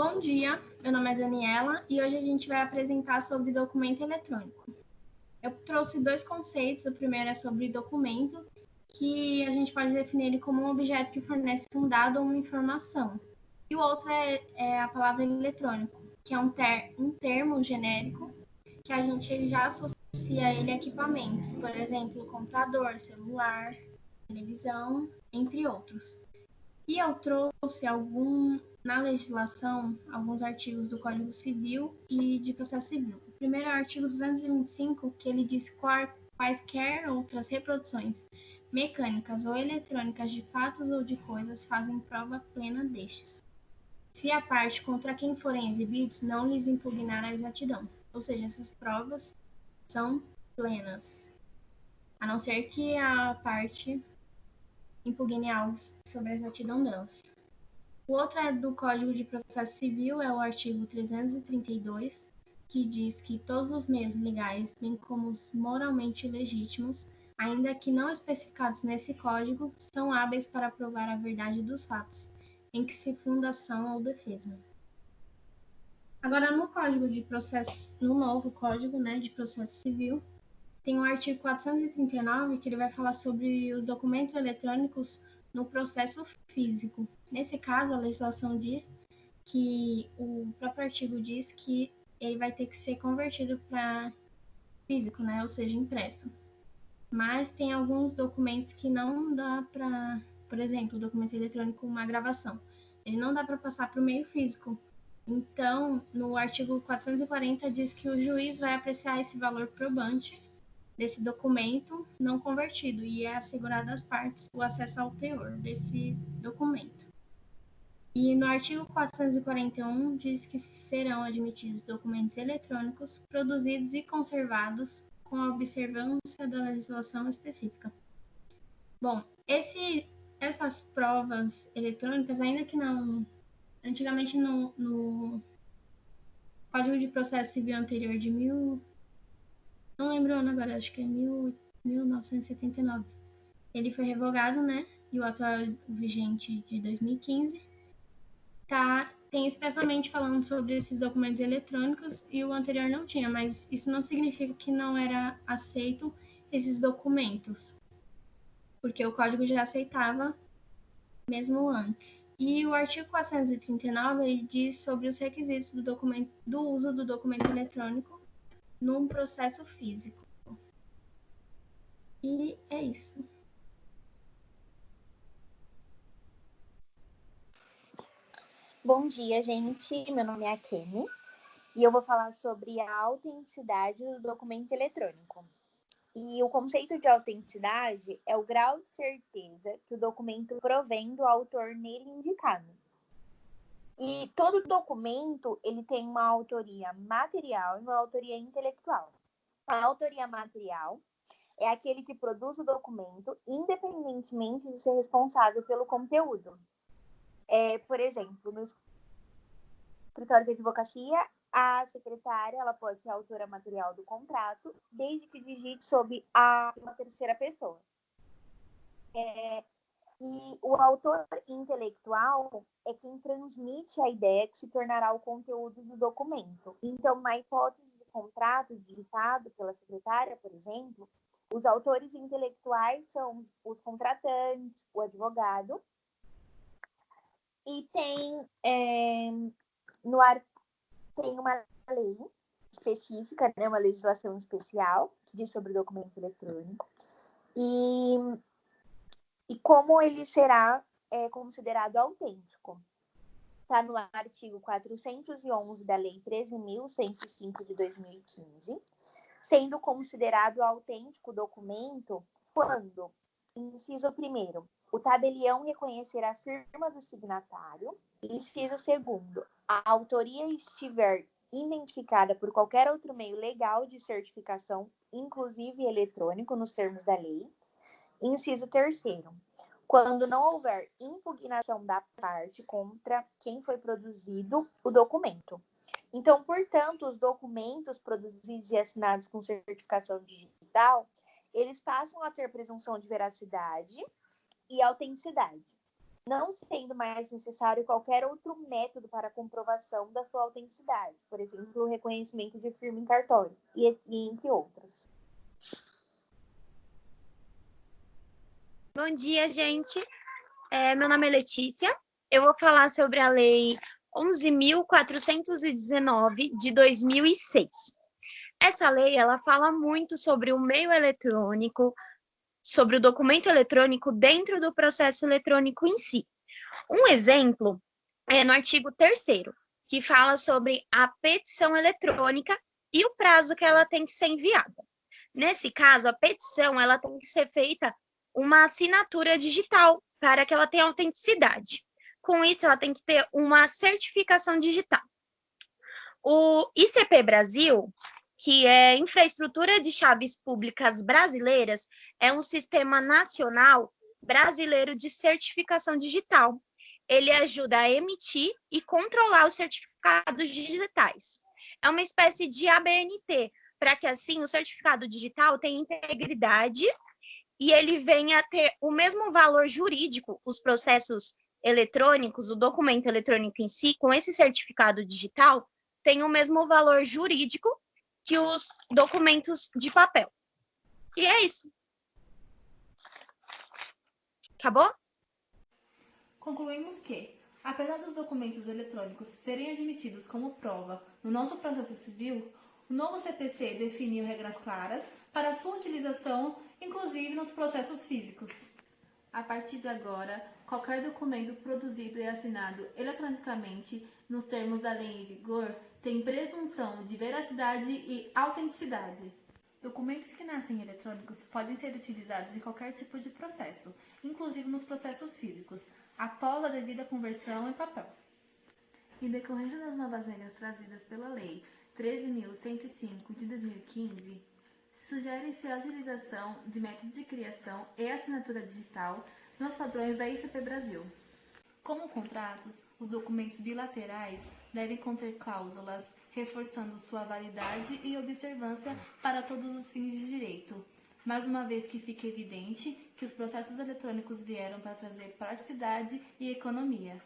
Bom dia, meu nome é Daniela e hoje a gente vai apresentar sobre documento eletrônico. Eu trouxe dois conceitos. O primeiro é sobre documento, que a gente pode definir ele como um objeto que fornece um dado ou uma informação. E o outro é a palavra eletrônico, que é um termo genérico que a gente já associa ele a equipamentos, por exemplo, computador, celular, televisão, entre outros. E eu trouxe na legislação, alguns artigos do Código Civil e de Processo Civil. O primeiro é o artigo 225, que ele diz que quaisquer outras reproduções mecânicas ou eletrônicas de fatos ou de coisas fazem prova plena destes, se a parte contra quem forem exibidos não lhes impugnar a exatidão. Ou seja, essas provas são plenas, a não ser que a parte impugne algo sobre a exatidão delas. O outro é do Código de Processo Civil, é o artigo 332, que diz que todos os meios legais, bem como os moralmente legítimos, ainda que não especificados nesse código, são hábeis para provar a verdade dos fatos, em que se funda ação ou defesa. Agora, no novo Código, de Processo Civil, tem o artigo 439, que ele vai falar sobre os documentos eletrônicos no processo físico. Nesse caso, a legislação diz que o próprio artigo diz que ele vai ter que ser convertido para físico, ou seja, impresso. Mas tem alguns documentos que não dá para, por exemplo, o documento eletrônico, uma gravação, ele não dá para passar para o meio físico. Então, no artigo 440 diz que o juiz vai apreciar esse valor probante desse documento não convertido e é assegurado às partes o acesso ao teor desse documento. E no artigo 441 diz que serão admitidos documentos eletrônicos produzidos e conservados com a observância da legislação específica. Bom, essas provas eletrônicas, ainda que não... Antigamente no Código de Processo Civil anterior de não lembro o ano agora, acho que é 1979. Ele foi revogado, E o atual vigente de 2015 tem expressamente falando sobre esses documentos eletrônicos e o anterior não tinha, mas isso não significa que não era aceito esses documentos, porque o código já aceitava mesmo antes. E o artigo 439 ele diz sobre os requisitos do uso do documento eletrônico num processo físico. E é isso. Bom dia, gente. Meu nome é Akemi e eu vou falar sobre a autenticidade do documento eletrônico. E o conceito de autenticidade é o grau de certeza que o documento provém do autor nele indicado. E todo documento ele tem uma autoria material e uma autoria intelectual. A autoria material é aquele que produz o documento independentemente de ser responsável pelo conteúdo. Por exemplo, no escritório de advocacia, a secretária ela pode ser a autora material do contrato, desde que digite sob uma terceira pessoa. E o autor intelectual é quem transmite a ideia que se tornará o conteúdo do documento. Então, na hipótese de contrato digitado pela secretária, por exemplo, os autores intelectuais são os contratantes, o advogado, e tem uma lei específica, uma legislação especial que diz sobre o documento eletrônico e como ele será considerado autêntico. Está no artigo 411 da Lei 13.105 de 2015, sendo considerado autêntico o documento quando, inciso 1º, o tabelião reconhecer a firma do signatário, inciso 2º, a autoria estiver identificada por qualquer outro meio legal de certificação, inclusive eletrônico, nos termos da lei. Inciso 3º, quando não houver impugnação da parte contra quem foi produzido o documento. Então, portanto, os documentos produzidos e assinados com certificação digital, eles passam a ter presunção de veracidade e autenticidade. não sendo mais necessário qualquer outro método para a comprovação da sua autenticidade, por exemplo, o reconhecimento de firma em cartório, e entre outros. Bom dia, gente. Meu nome é Letícia. Eu vou falar sobre a Lei 11.419 de 2006. Essa lei, ela fala muito sobre o meio eletrônico, sobre o documento eletrônico dentro do processo eletrônico em si. Um exemplo é no artigo 3º, que fala sobre a petição eletrônica e o prazo que ela tem que ser enviada. Nesse caso, a petição ela tem que ser feita uma assinatura digital para que ela tenha autenticidade. Com isso, ela tem que ter uma certificação digital. O ICP Brasil, que é Infraestrutura de Chaves Públicas Brasileiras, é um sistema nacional brasileiro de certificação digital. Ele ajuda a emitir e controlar os certificados digitais. É uma espécie de ABNT, para que assim o certificado digital tenha integridade e ele venha a ter o mesmo valor jurídico, os processos eletrônicos, o documento eletrônico em si, com esse certificado digital, tem o mesmo valor jurídico que os documentos de papel. E é isso. Acabou? Concluímos que, apesar dos documentos eletrônicos serem admitidos como prova no nosso processo civil, o novo CPC definiu regras claras para sua utilização, inclusive nos processos físicos. A partir de agora, qualquer documento produzido e assinado eletronicamente, nos termos da lei em vigor, tem presunção de veracidade e autenticidade. Documentos que nascem eletrônicos podem ser utilizados em qualquer tipo de processo, inclusive nos processos físicos, após a devida conversão em papel. Em decorrência das novas regras trazidas pela Lei 13.105 de 2015, sugere-se a utilização de método de criação e assinatura digital nos padrões da ICP Brasil. Como contratos, os documentos bilaterais devem conter cláusulas reforçando sua validade e observância para todos os fins de direito, mais uma vez que fica evidente que os processos eletrônicos vieram para trazer praticidade e economia.